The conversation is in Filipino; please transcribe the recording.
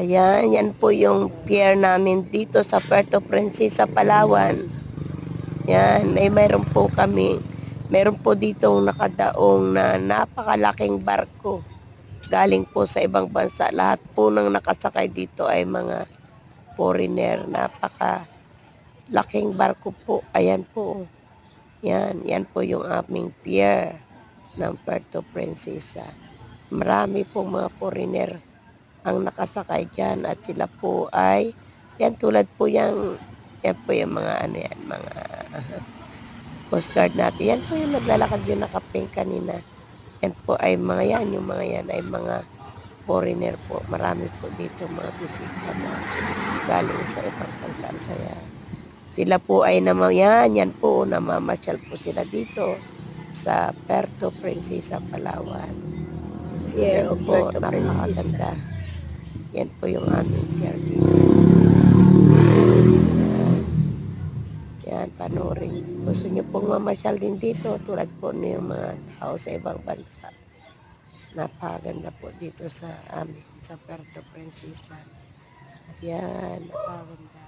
Ayan, yan po yung pier namin dito sa Puerto Princesa, Palawan. Yan, mayroon po kami. Meron po ditong nakadaong na napakalaking barko. Galing po sa ibang bansa. Lahat po ng nakasakay dito ay mga foreigner. Napakalaking barko po. Ayan po. Yan po yung aming pier ng Puerto Princesa. Marami po mga foreigner ang nakasakay dyan at sila po ay yan tulad po yan po yung mga mga Coast Guard natin. Yan po yung naglalakad yung nakapink kanina. Yan po ay yung mga yan ay mga foreigner po. Marami po dito mga bisita na galing sa ibang bansa. Sila po ay yan po, namamasyal po sila dito sa Puerto Princesa, Palawan. Yeah, Yan po, Puerto napakaganda. Princesa. Yan po yung aming pier dito. Yan, panoorin. Gusto nyo pong mamasyal din dito, tulad po ng mga tao sa ibang bansa. Napakaganda po dito sa amin, sa Puerto Princesa. Yan, napakaganda.